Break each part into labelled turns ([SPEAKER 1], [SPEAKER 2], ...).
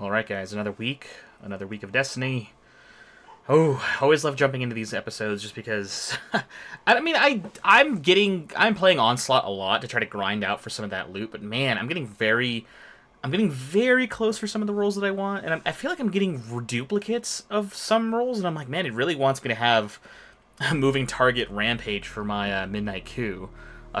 [SPEAKER 1] Alright guys, another week of Destiny. Oh, I always love jumping into these episodes just because I'm playing Onslaught a lot to try to grind out for some of that loot, but man, I'm getting very close for some of the roles that I want, and I feel like I'm getting duplicates of some roles, and I'm like, man, it really wants me to have a moving target rampage for my midnight coup.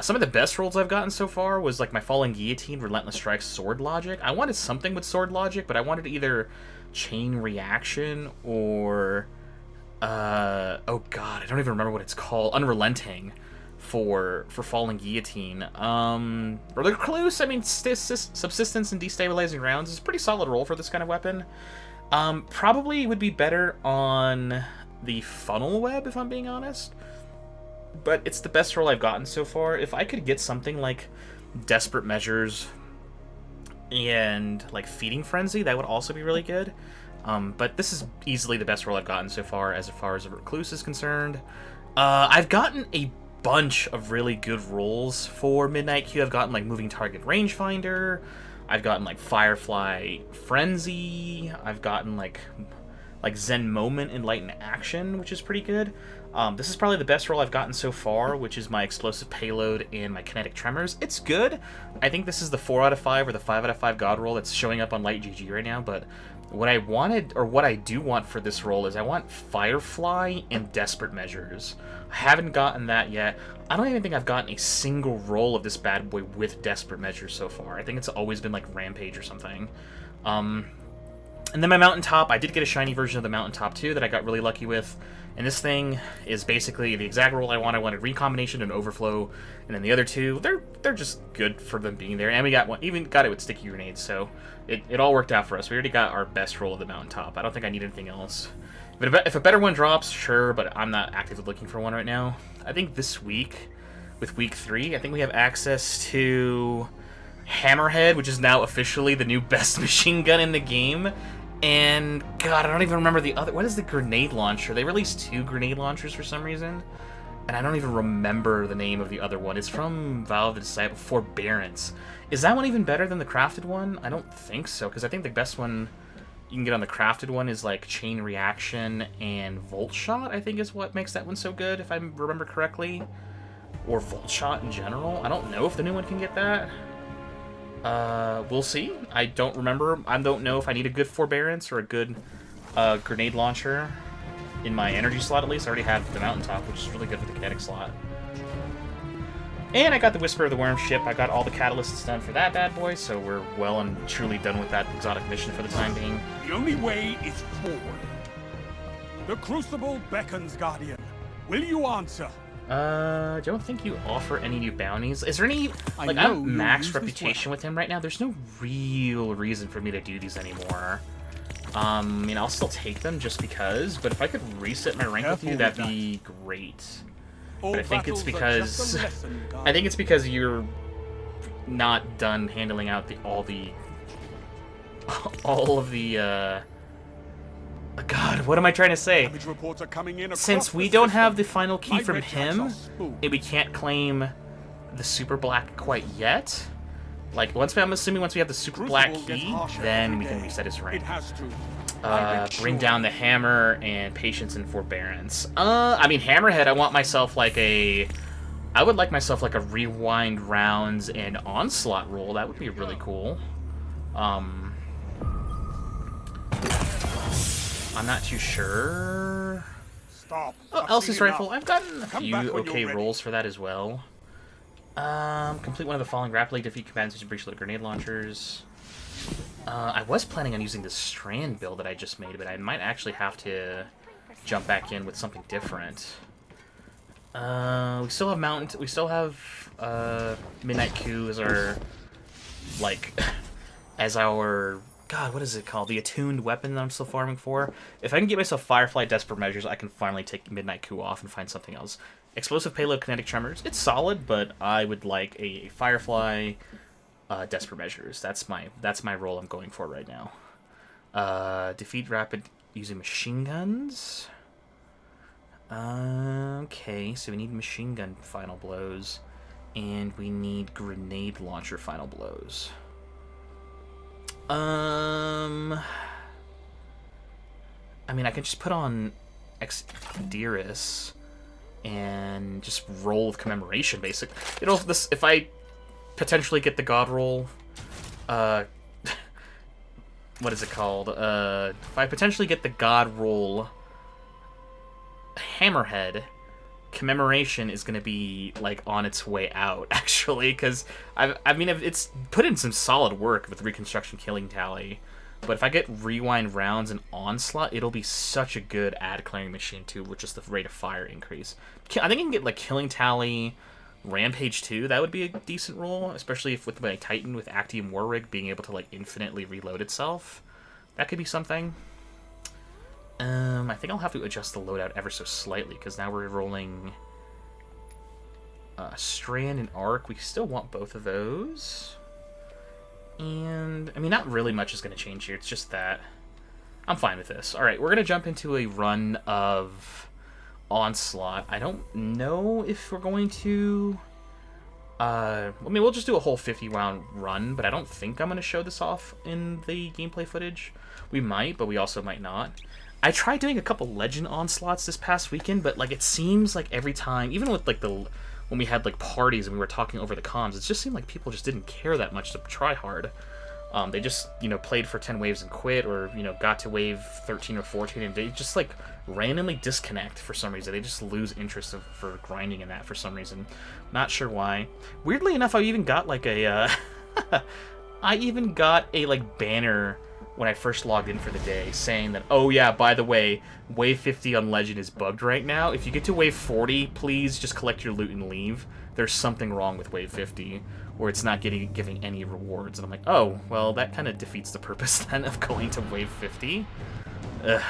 [SPEAKER 1] Some of the best rolls I've gotten so far was like my Falling Guillotine, Relentless Strike, Sword Logic. I wanted something with Sword Logic, but I wanted either Chain Reaction or... oh god, I don't even remember what it's called. Unrelenting for Falling Guillotine. Recluse, I mean, Subsistence and Destabilizing Rounds is a pretty solid roll for this kind of weapon. Probably would be better on the Funnel Web, if I'm being honest. But it's the best roll I've gotten so far. If I could get something like Desperate Measures and like Feeding Frenzy, that would also be really good. But this is easily the best roll I've gotten so far as a Recluse is concerned. I've gotten a bunch of really good rolls for Midnight Q. I've gotten like Moving Target Rangefinder. I've gotten like Firefly Frenzy. I've gotten like Zen Moment and Light in Action, which is pretty good. This is probably the best roll I've gotten so far, which is my Explosive Payload and my Kinetic Tremors. It's good. I think this is the 4 out of 5 or the 5 out of 5 God roll that's showing up on Light GG right now, but what I wanted, or what I do want for this roll is I want Firefly and Desperate Measures. I haven't gotten that yet. I don't even think I've gotten a single roll of this bad boy with Desperate Measures so far. I think it's always been like Rampage or something. And then my Mountaintop, I did get a shiny version of the Mountaintop too that I got really lucky with. And this thing is basically the exact roll I want. I wanted Recombination and Overflow, and then the other two, they're just good for them being there. And we got one, even got it with Sticky Grenades, so it all worked out for us. We already got our best roll of the Mountaintop. I don't think I need anything else. But if a better one drops, sure, but I'm not actively looking for one right now. I think this week, with week 3, I think we have access to Hammerhead, which is now officially the new best machine gun in the game. And, God, I don't even remember the other... What is the grenade launcher? They released 2 grenade launchers for some reason. And I don't even remember the name of the other one. It's from Valve the Disciple, Forbearance. Is that one even better than the crafted one? I don't think so, because I think the best one you can get on the crafted one is, like, Chain Reaction and Volt Shot, I think is what makes that one so good, if I remember correctly. Or Volt Shot in general. I don't know if the new one can get that. We'll see. I don't remember. I don't know if I need a good Forbearance or a good grenade launcher in my energy slot, at least. I already have the Mountaintop, which is really good for the kinetic slot. And I got the Whisper of the Worm ship. I got all the catalysts done for that bad boy, so we're well and truly done with that exotic mission for the time being.
[SPEAKER 2] The only way is forward. The Crucible beckons, Guardian. Will you answer?
[SPEAKER 1] Don't think you offer any new bounties. Is there any, like, I'm max reputation with him right now. There's no real reason for me to do these anymore. I mean, I'll still take them just because, but if I could reset my rank with you, that'd be great. But I think it's because, you're not done handling out all of the, God, what am I trying to say? Since we don't have the final key from him, and we can't claim the Super Black quite yet, like, I'm assuming once we have the Super Black key, then we can reset his rank. Bring down the Hammer and Patience and Forbearance. I mean, Hammerhead, I would like myself like a Rewind Rounds and Onslaught roll. That would be really cool. I'm not too sure.
[SPEAKER 2] Stop.
[SPEAKER 1] Oh, Elsie's Rifle. I've gotten a few okay rolls for that as well. Complete one of the following rapidly. Defeat combatants using breach load grenade launchers. I was planning on using the Strand build that I just made, but I might actually have to jump back in with something different. We still have Midnight Q as our, like, God, what is it called? The attuned weapon that I'm still farming for. If I can get myself Firefly Desperate Measures, I can finally take Midnight Coup off and find something else. Explosive Payload Kinetic Tremors. It's solid, but I would like a Firefly Desperate Measures. That's my role I'm going for right now. Defeat Rapid using machine guns. Okay, so we need machine gun final blows, and we need grenade launcher final blows. I mean, I can just put on Exdirus and just roll with Commemoration, basically. You know, if I potentially get the God roll, what is it called? If I potentially get the God roll Hammerhead, Commemoration is going to be, like, on its way out, actually, because, I mean, it's put in some solid work with Reconstruction Killing Tally, but if I get Rewind Rounds and Onslaught, it'll be such a good ad-clearing machine, too, with just the rate of fire increase. I think I can get, like, Killing Tally, Rampage, too. That would be a decent roll, especially if with my Titan, with Actium Warrig being able to, like, infinitely reload itself. That could be something. I think I'll have to adjust the loadout ever so slightly, because now we're rolling Strand and Arc. We still want both of those. And, I mean, not really much is going to change here. It's just that I'm fine with this. Alright, we're going to jump into a run of Onslaught. I don't know if we're going to... I mean, we'll just do a whole 50-round run, but I don't think I'm going to show this off in the gameplay footage. We might, but we also might not. I tried doing a couple Legend Onslaughts this past weekend, but, like, it seems like every time, even with, like, when we had, like, parties and we were talking over the comms, it just seemed like people just didn't care that much to try hard. They just, you know, played for 10 waves and quit, or, you know, got to wave 13 or 14, and they just, like, randomly disconnect for some reason. They just lose interest for grinding in that for some reason. Not sure why. Weirdly enough, I even got, like, a, I even got a, like, banner when I first logged in for the day, saying that, oh yeah, by the way, wave 50 on Legend is bugged right now. If you get to wave 40, please just collect your loot and leave. There's something wrong with wave 50, or it's not giving any rewards. And I'm like, oh, well, that kind of defeats the purpose then of going to wave 50. Ugh.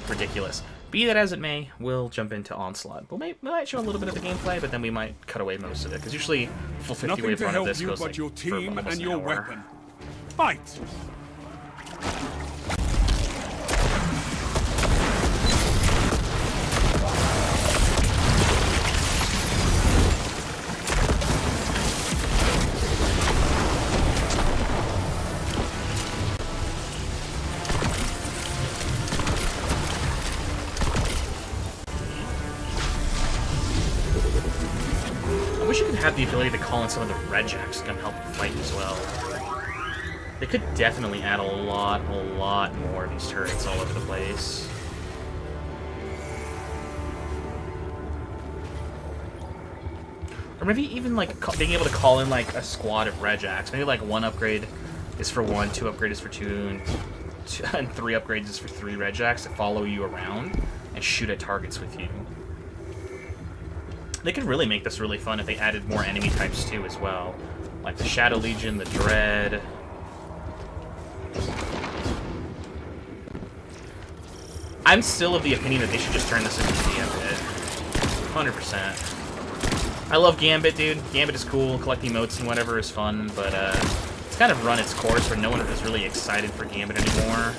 [SPEAKER 1] Ridiculous. Be that as it may, we'll jump into Onslaught. We might show a little bit of the gameplay, but then we might cut away most of it, because usually full 50 wave run of this goes like
[SPEAKER 2] your team
[SPEAKER 1] for almost
[SPEAKER 2] and your
[SPEAKER 1] an hour.
[SPEAKER 2] weapon. Fight!
[SPEAKER 1] I wish you could have the ability to call in some of the red jacks to come help you fight as well. They could definitely add a lot more of these turrets all over the place. Or maybe even, like, being able to call in, like, a squad of Regiacs. Maybe, like, 1 upgrade is for 1, 2 upgrade is for 2, and 3 upgrades is for 3 Regiacs that follow you around and shoot at targets with you. They could really make this really fun if they added more enemy types, too, as well. Like the Shadow Legion, the Dread... I'm still of the opinion that they should just turn this into Gambit. 100%. I love Gambit, dude. Gambit is cool. Collecting emotes and whatever is fun, but it's kind of run its course where no one is really excited for Gambit anymore.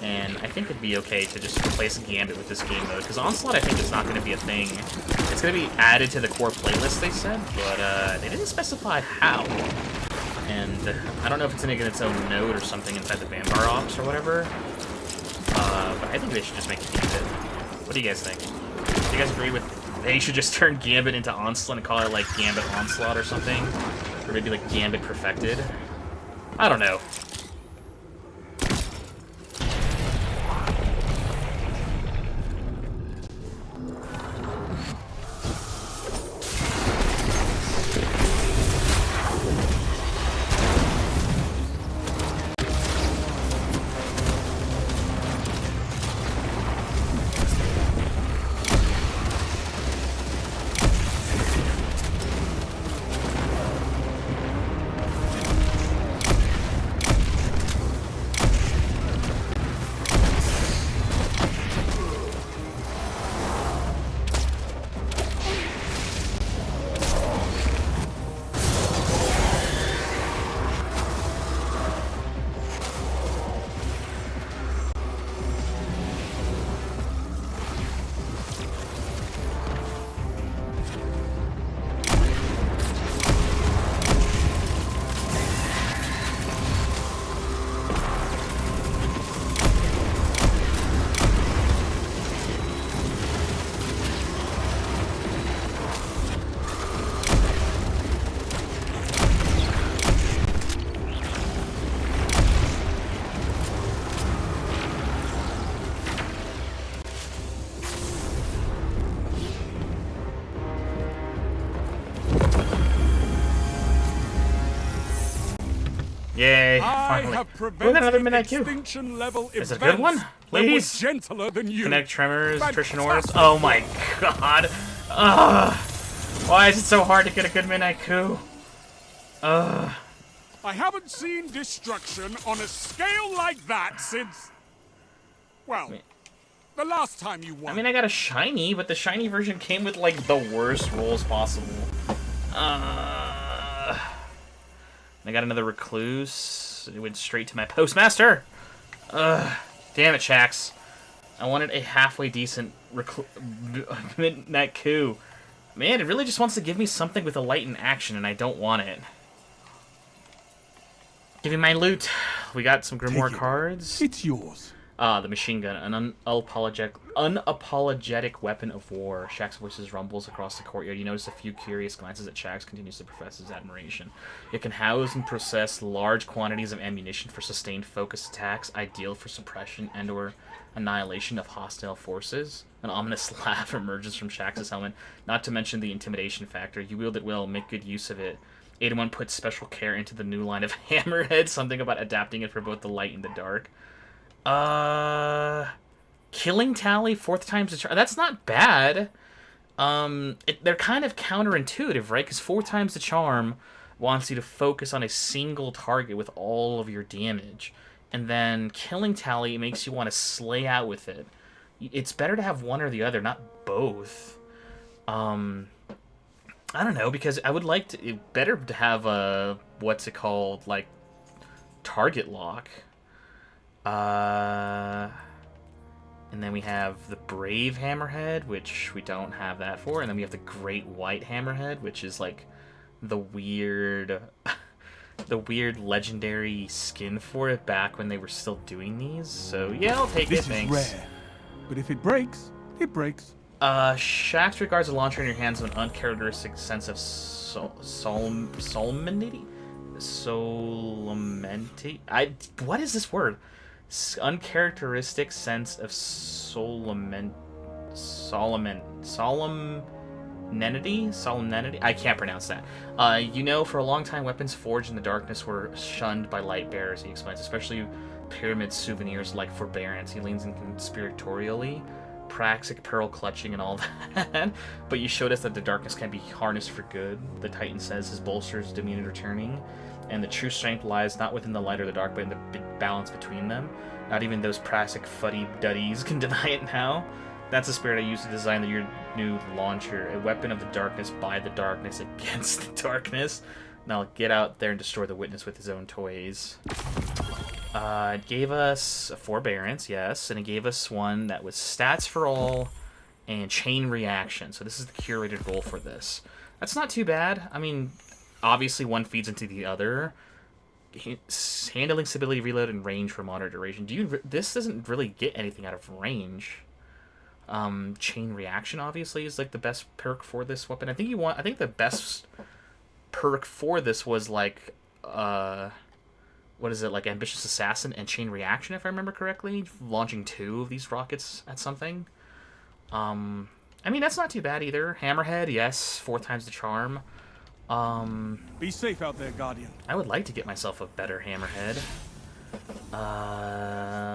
[SPEAKER 1] And I think it'd be okay to just replace Gambit with this game mode, because Onslaught I think is not going to be a thing. It's going to be added to the core playlist, they said, but they didn't specify how. And I don't know if it's in its own node or something inside the Vanguard Ops or whatever. But I think they should just make it Gambit. What do you guys think? Do you guys agree with they should just turn Gambit into Onslaught and call it like Gambit Onslaught or something? Or maybe like Gambit Perfected? I don't know. Yay,
[SPEAKER 2] I
[SPEAKER 1] finally.
[SPEAKER 2] have
[SPEAKER 1] We got another
[SPEAKER 2] prevented
[SPEAKER 1] midnight cube.
[SPEAKER 2] extinction level
[SPEAKER 1] Is it
[SPEAKER 2] events
[SPEAKER 1] a good one?
[SPEAKER 2] that
[SPEAKER 1] Please?
[SPEAKER 2] were gentler than you.
[SPEAKER 1] Kinetic tremors, attrition ores.
[SPEAKER 2] Fantastic.
[SPEAKER 1] Oh my god. Ugh. Why is it so hard to get a good midnight coup? Ugh.
[SPEAKER 2] I haven't seen destruction on a scale like that since... Well, the last time you won.
[SPEAKER 1] I mean, I got a shiny, but the shiny version came with, like, the worst rolls possible. I got another recluse. It went straight to my postmaster. Ugh. Damn it, Shax. I wanted a halfway decent midnight coup. Man, it really just wants to give me something with a light in action, and I don't want it. Give me my loot. We got some Grimoire cards.
[SPEAKER 2] It's yours.
[SPEAKER 1] The machine gun, an unapologetic weapon of war. Shax's voices rumbles across the courtyard. You notice a few curious glances at Shax, continues to profess his admiration. It can house and process large quantities of ammunition for sustained focused attacks, ideal for suppression and/or annihilation of hostile forces. An ominous laugh emerges from Shax's helmet, not to mention the intimidation factor. You wield it well, make good use of it. 81 puts special care into the new line of Hammerhead, something about adapting it for both the light and the dark. Killing tally, 4th time's the charm. That's not bad. They're kind of counterintuitive, right? Because 4 times the charm wants you to focus on a single target with all of your damage. And then killing tally makes you want to slay out with it. It's better to have one or the other, not both. I don't know, because I would like to... better to have a... what's it called? Like, target lock. And then we have the Brave Hammerhead, which we don't have that for. And then we have the Great White Hammerhead, which is like the weird, the weird legendary skin for it back when they were still doing these. So yeah, I'll take it. Thanks.
[SPEAKER 2] This is rare, but if it breaks, it breaks.
[SPEAKER 1] Shax regards the launcher in your hands with an uncharacteristic sense of solemnity. What is this word? Uncharacteristic sense of solemnity. I can't pronounce that. You know, for a long time, weapons forged in the darkness were shunned by light bearers, he explains, especially pyramid souvenirs like forbearance. He leans in conspiratorially, praxic pearl clutching and all that. But you showed us that the darkness can be harnessed for good, the Titan says, his bolsters demeanor returning. And the true strength lies not within the light or the dark, but in the balance between them. Not even those praxic fuddy-duddies can deny it now. That's the spirit I used to design your new launcher. A weapon of the darkness by the darkness against the darkness. Now get out there and destroy the witness with his own toys. It gave us a forbearance, yes, and it gave us one that was stats for all and chain reaction. So this is the curated roll for this. That's not too bad. I mean... obviously, one feeds into the other. Handling, stability, reload, and range for moderate duration. This doesn't really get anything out of range. Chain reaction obviously is like the best perk for this weapon. I think the best perk for this was like what is it, like ambitious assassin and chain reaction, if I remember correctly. Launching 2 of these rockets at something. I mean, that's not too bad either. Hammerhead, yes, 4 times the charm.
[SPEAKER 2] Be safe out there, Guardian.
[SPEAKER 1] I would like to get myself a better Hammerhead.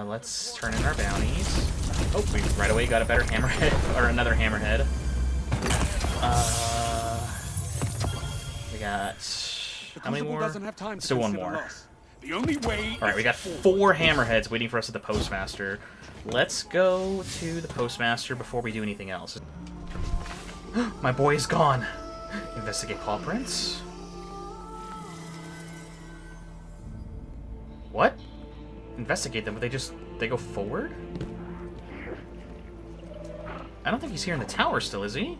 [SPEAKER 1] Let's turn in our bounties. Oh, we right away got a better Hammerhead, or another Hammerhead. We got... how many more?
[SPEAKER 2] Doesn't have time to
[SPEAKER 1] Still one more.
[SPEAKER 2] The only way.
[SPEAKER 1] Alright, we got 4 Hammerheads waiting for us at the Postmaster. Let's go to the Postmaster before we do anything else. My boy is gone. Investigate paw prints. What? Investigate them, but they go forward? I don't think he's here in the tower still, is he?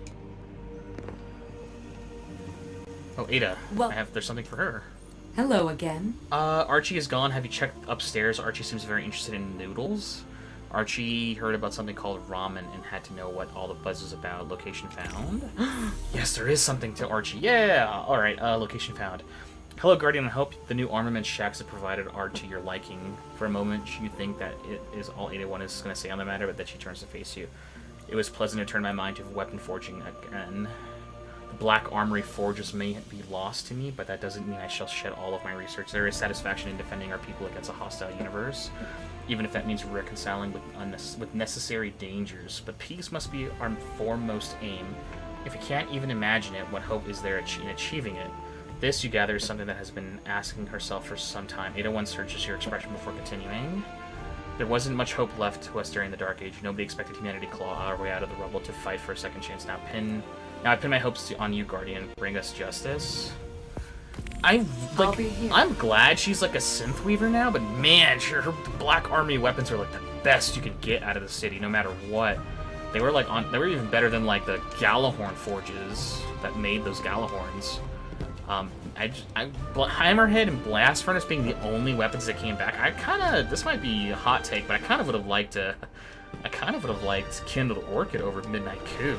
[SPEAKER 1] Oh, Ada.
[SPEAKER 3] Well,
[SPEAKER 1] there's something for her.
[SPEAKER 3] hello again.
[SPEAKER 1] Archie is gone. Have you checked upstairs? Archie seems very interested in noodles. Archie heard about something called ramen and had to know what all the buzz was about. Location found. Yes, there is something to Archie. Yeah! Alright, location found. Hello, Guardian. I hope the new armament Shax have provided are to your liking. For a moment, you think that it is all 81 is going to say on the matter, but then she turns to face you. It was pleasant to turn my mind to weapon forging again. The Black Armory forges may be lost to me, but that doesn't mean I shall shed all of my research. There is satisfaction in defending our people against a hostile universe, even if that means reconciling with necessary dangers. But peace must be our foremost aim. If you can't even imagine it, what hope is there in achieving it? This, you gather, is something that has been asking herself for some time. 801 searches your expression before continuing. There wasn't much hope left to us during the Dark Age. Nobody expected humanity to claw our way out of the rubble to fight for a second chance. Now I pin my hopes on you, Guardian. Bring us justice. I'm glad she's like a synth weaver now, but man, sure, her Black Army weapons are like the best you could get out of the city, no matter what. They were like they were even better than like the Galahorn forges that made those Galahorns. Hammerhead and Blast Furnace being the only weapons that came back. This might be a hot take, but I kind of would have liked Kindled Orchid over Midnight Coup.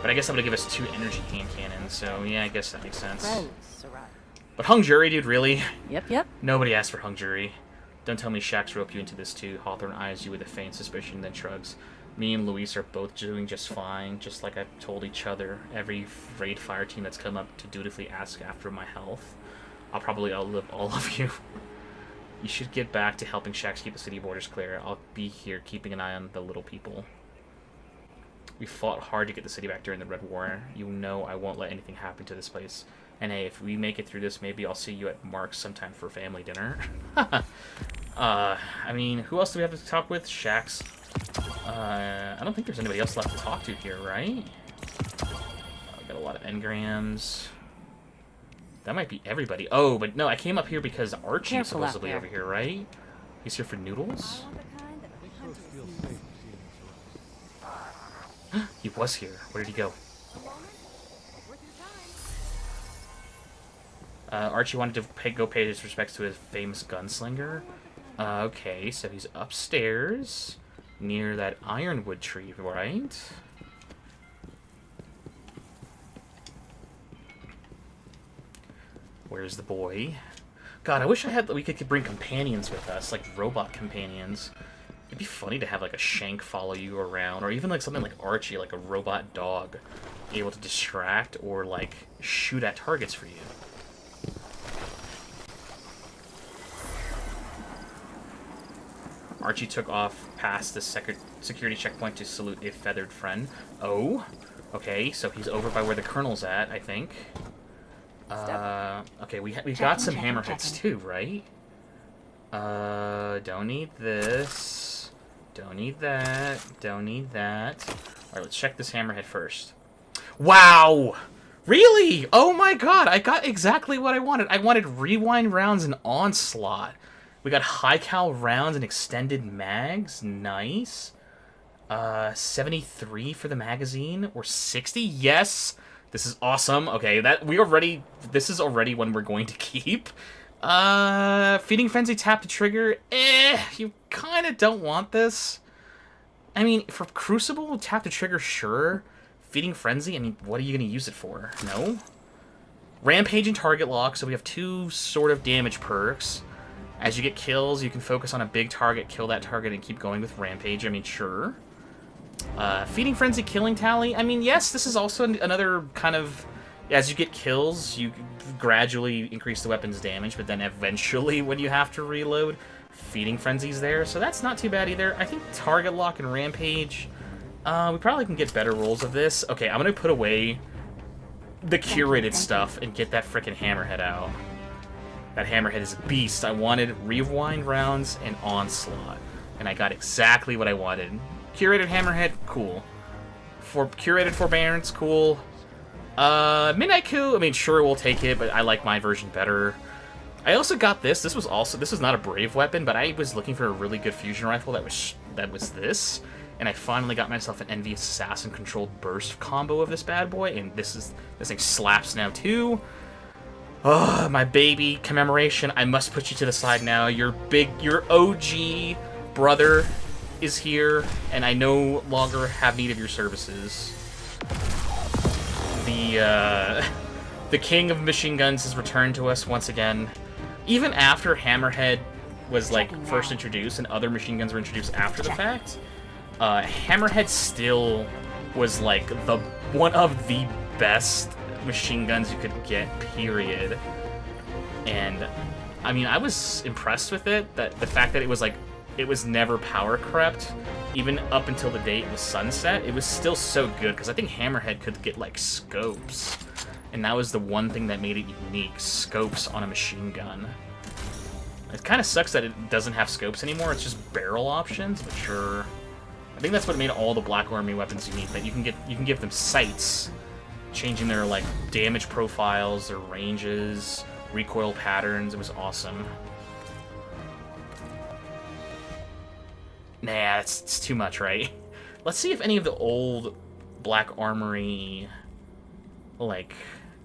[SPEAKER 1] But I guess I'm gonna give us 2 energy hand cannons, so yeah, I guess that makes sense. But Hung Jury, dude, really?
[SPEAKER 3] Yep.
[SPEAKER 1] Nobody asked for Hung Jury. Don't tell me Shax roped you into this too. Hawthorne eyes you with a faint suspicion, then shrugs. Me and Luis are both doing just fine, just like I've told each other. Every raid fire team that's come up to dutifully ask after my health. I'll probably outlive all of you. You should get back to helping Shax keep the city borders clear. I'll be here keeping an eye on the little people. We fought hard to get the city back during the Red War. You know I won't let anything happen to this place. And hey, if we make it through this, maybe I'll see you at Mark's sometime for family dinner. I mean, who else do we have to talk with? Shax. I don't think there's anybody else left to talk to here, right? We got a lot of engrams. That might be everybody. Oh, but no, I came up here because Archie is supposedly over here, right? He's here for noodles? He was here. Where did he go? Archie wanted to go pay his respects to his famous gunslinger. Okay, so he's upstairs near that ironwood tree, right? Where's the boy? God, I wish we could bring companions with us, like robot companions. It'd be funny to have like a Shank follow you around, or even like something like Archie, like a robot dog, able to distract or like shoot at targets for you. Archie took off past the security checkpoint to salute a feathered friend. Oh, okay, so he's over by where the colonel's at, I think. Okay, we got some hammerheads too, right? Don't need this. Don't need that. Don't need that. Alright, let's check this hammerhead first. Wow! Really? Oh my god, I got exactly what I wanted. I wanted rewind rounds and onslaught. We got high cal rounds and extended mags. Nice. 73 for the magazine. Or 60? Yes! This is awesome. Okay, this is already one we're going to keep. Feeding Frenzy, tap the trigger. You kind of don't want this. I mean, for Crucible, tap the trigger, sure. Feeding Frenzy, I mean, what are you going to use it for? No? Rampage and Target Lock, so we have 2 sort of damage perks. As you get kills, you can focus on a big target, kill that target, and keep going with Rampage. I mean, sure. Feeding Frenzy, Killing Tally. I mean, yes, this is also another kind of... As you get kills, you gradually increase the weapon's damage, but then eventually, when you have to reload, Feeding Frenzy's there, so that's not too bad either. I think Target Lock and Rampage, we probably can get better rolls of this. Okay, I'm gonna put away the curated stuff and get that frickin' Hammerhead out. That Hammerhead is a beast. I wanted rewind rounds and onslaught, and I got exactly what I wanted. Curated Hammerhead, cool. For curated Forbearance, cool. Midnight Coup, I mean, sure, we'll take it, but I like my version better. I also got this. This was not a brave weapon, but I was looking for a really good fusion rifle that was this, and I finally got myself an Envious Assassin controlled burst combo of this bad boy, and this thing slaps now too. Oh, my baby commemoration. I must put you to the side now. Your OG brother is here, and I no longer have need of your services. The king of machine guns has returned to us once again. Even after Hammerhead was like first introduced and other machine guns were introduced after the fact, Hammerhead still was like one of the best machine guns you could get, period. And I mean, I was impressed with it, that the fact that it was like, it was never power crept, even up until the day it was sunset. It was still so good, because I think Hammerhead could get like scopes, and that was the one thing that made it unique, scopes on a machine gun. It kind of sucks that it doesn't have scopes anymore, it's just barrel options, but sure. I think that's what made all the Black Army weapons unique, that you can give them sights, changing their like damage profiles, their ranges, recoil patterns. It was awesome. Nah, it's too much, right? Let's see if any of the old Black Armory like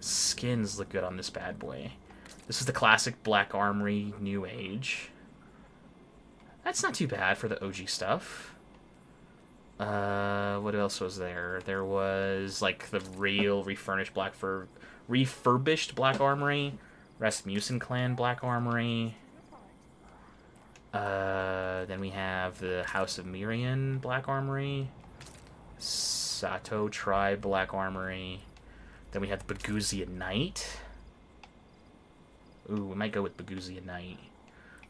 [SPEAKER 1] skins look good on this bad boy. This is the classic Black Armory New Age. That's not too bad for the OG stuff. What else was there? There was like the real refurbished Black Armory, Rasmussen Clan Black Armory. Then we have the House of Mirian Black Armory, Sato Tribe Black Armory. Then we have the Baguzia Knight. Ooh, we might go with Baguzia Knight.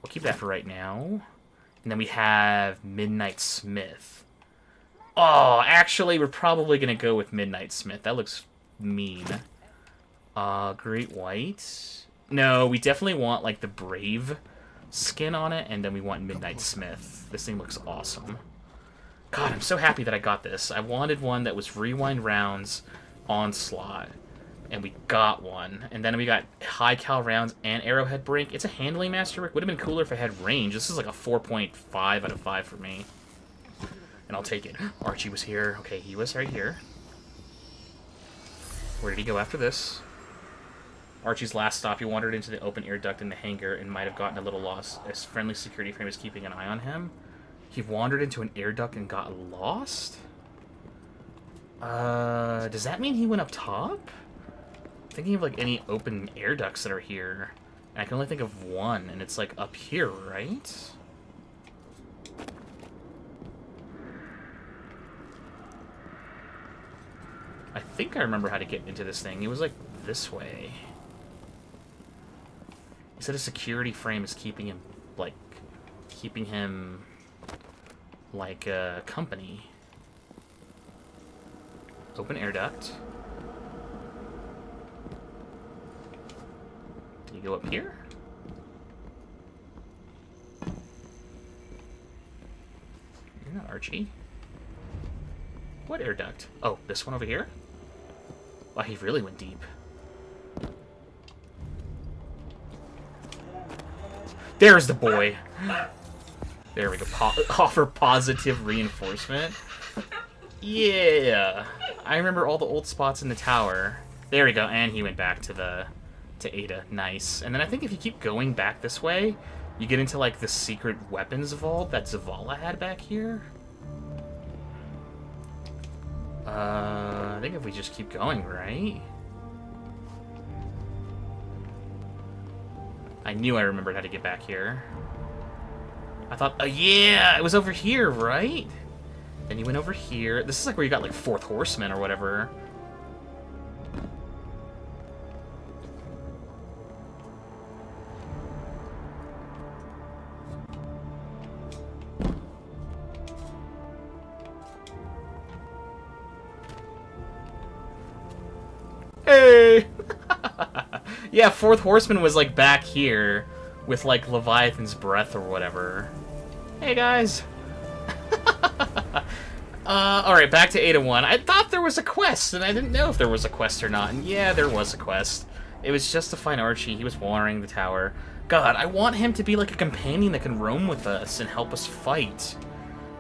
[SPEAKER 1] We'll keep that for right now. And then we have Midnight Smith. Oh, actually, we're probably going to go with Midnight Smith. That looks mean. Great White. No, we definitely want, like, the Brave skin on it, and then we want Midnight Smith. This thing looks awesome. God, I'm so happy that I got this. I wanted one that was Rewind Rounds Onslaught, and we got one. And then we got high cal rounds and Arrowhead Brink. It's a handling masterwork. Would have been cooler if it had range. This is like a 4.5 out of 5 for me. And I'll take it. Archie was here. Okay, he was right here. Where did he go after this? Archie's last stop, he wandered into the open air duct in the hangar and might have gotten a little lost. A friendly security frame is keeping an eye on him. He wandered into an air duct and got lost? Does that mean he went up top? I'm thinking of like any open air ducts that are here. And I can only think of one, and it's like up here, right? I think I remember how to get into this thing. It was like this way. He said a security frame is keeping him, like, company. Open air duct. Did you go up here? You're not Archie. What air duct? Oh, this one over here? Wow, he really went deep. There's the boy. There we go. Offer positive reinforcement. Yeah. I remember all the old spots in the tower. There we go. And he went back to Ada. Nice. And then I think if you keep going back this way, you get into like the secret weapons vault that Zavala had back here. I think if we just keep going, right? I knew I remembered how to get back here. I thought, yeah, it was over here, right? Then you went over here. This is like where you got like Fourth Horseman or whatever. Hey! Yeah, Fourth Horseman was like back here with like Leviathan's Breath or whatever. Hey guys! Alright, back to Ada 1. I thought there was a quest, and I didn't know if there was a quest or not. And yeah, there was a quest. It was just to find Archie. He was wandering the tower. God, I want him to be like a companion that can roam with us and help us fight.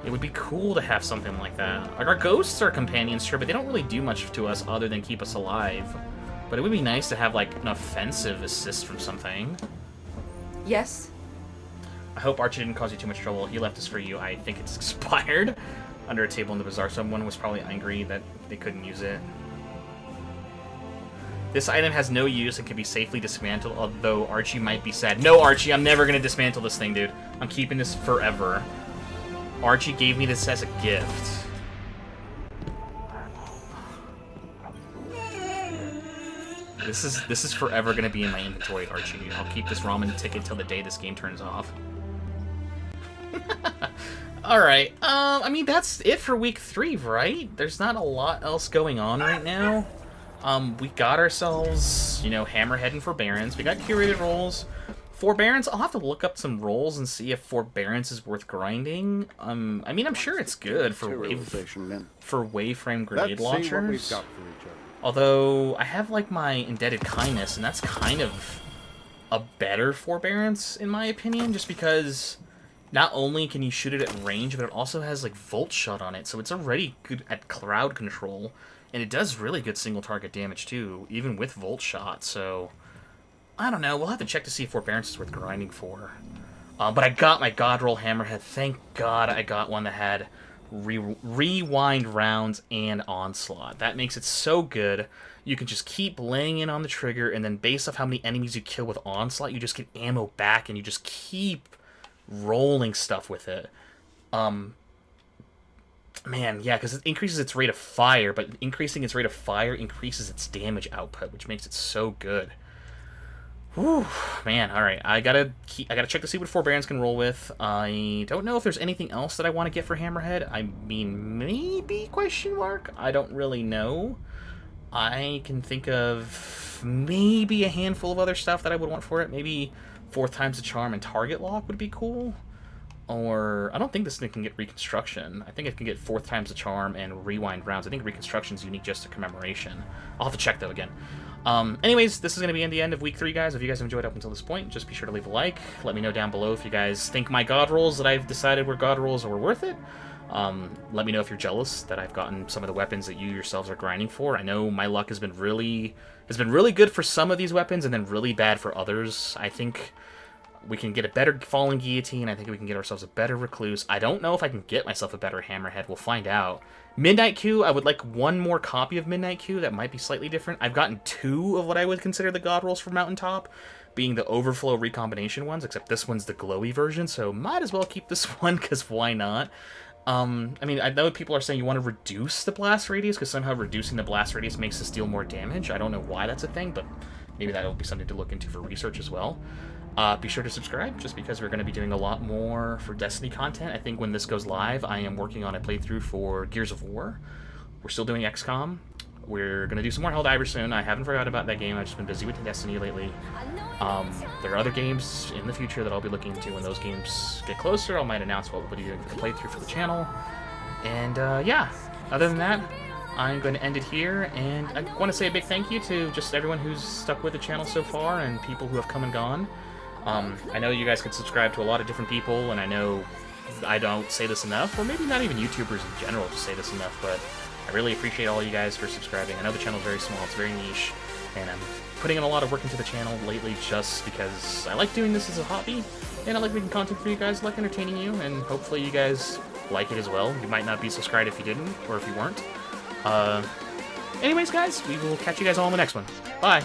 [SPEAKER 1] It would be cool to have something like that. Like, our ghosts are companions, sure, but they don't really do much to us other than keep us alive. But it would be nice to have, like, an offensive assist from something.
[SPEAKER 3] Yes?
[SPEAKER 1] I hope Archie didn't cause you too much trouble. He left this for you. I think it's expired. Under a table in the bazaar. Someone was probably angry that they couldn't use it. This item has no use and can be safely dismantled, although Archie might be sad. No, Archie, I'm never going to dismantle this thing, dude. I'm keeping this forever. Archie gave me this as a gift. This is forever gonna be in my inventory, Archie. I'll keep this ramen ticket till the day this game turns off. Alright, I mean, that's it for week 3, right? There's not a lot else going on right now. We got ourselves, you know, Hammerhead and Forbearance. We got curated roles. Forbearance, I'll have to look up some roles and see if Forbearance is worth grinding. I mean, I'm sure it's good for waveframe grenade launchers. Although, I have, like, my Indebted Kindness, and that's kind of a better Forbearance, in my opinion, just because not only can you shoot it at range, but it also has, like, Volt Shot on it, so it's already good at crowd control, and it does really good single-target damage, too, even with Volt Shot, so I don't know, we'll have to check to see if Forbearance is worth grinding for. But I got my God Roll Hammerhead. Thank God I got one that had rewind rounds and Onslaught. That makes it so good. You can just keep laying in on the trigger, and then based off how many enemies you kill with Onslaught, you just get ammo back, and you just keep rolling stuff with it. Man, yeah, because it increases its rate of fire, but increasing its rate of fire increases its damage output, which makes it so good. Whew, man, alright, I gotta check to see what Forbearance can roll with. I don't know if there's anything else that I want to get for Hammerhead. I mean, maybe, question mark? I don't really know. I can think of maybe a handful of other stuff that I would want for it. Maybe 4th times the charm and target lock would be cool. Or, I don't think this thing can get Reconstruction. I think it can get 4th times the charm and rewind rounds. I think Reconstruction is unique just to Commemoration. I'll have to check, though, again. Anyways, this is going to be in the end of week 3, guys. If you guys have enjoyed up until this point, just be sure to leave a like. Let me know down below if you guys think my God rolls that I've decided were God rolls were worth it. Let me know if you're jealous that I've gotten some of the weapons that you yourselves are grinding for. I know my luck has been really good for some of these weapons and then really bad for others. I think we can get a better Falling Guillotine. I think we can get ourselves a better Recluse. I don't know if I can get myself a better Hammerhead. We'll find out. Midnight Q, I would like one more copy of Midnight Q that might be slightly different. I've gotten 2 of what I would consider the God rolls for Mountaintop, being the Overflow recombination ones, except this one's the glowy version, so might as well keep this one, because why not? I mean, I know people are saying you want to reduce the blast radius, because somehow reducing the blast radius makes us deal more damage. I don't know why that's a thing, but maybe that'll be something to look into for research as well. Be sure to subscribe, just because we're going to be doing a lot more for Destiny content. I think when this goes live, I am working on a playthrough for Gears of War. We're still doing XCOM. We're going to do some more Helldivers soon. I haven't forgotten about that game. I've just been busy with Destiny lately. There are other games in the future that I'll be looking into. When those games get closer, I might announce what we'll be doing for the playthrough for the channel. And, yeah, other than that, I'm going to end it here, and I want to say a big thank you to just everyone who's stuck with the channel so far, and people who have come and gone. I know you guys can subscribe to a lot of different people, and I know I don't say this enough, or maybe not even YouTubers in general to say this enough, but I really appreciate all you guys for subscribing. I know the channel's very small, it's very niche, and I'm putting in a lot of work into the channel lately just because I like doing this as a hobby, and I like making content for you guys, I like entertaining you, and hopefully you guys like it as well. You might not be subscribed if you didn't, or if you weren't. Anyways, guys, we will catch you guys all in the next one. Bye!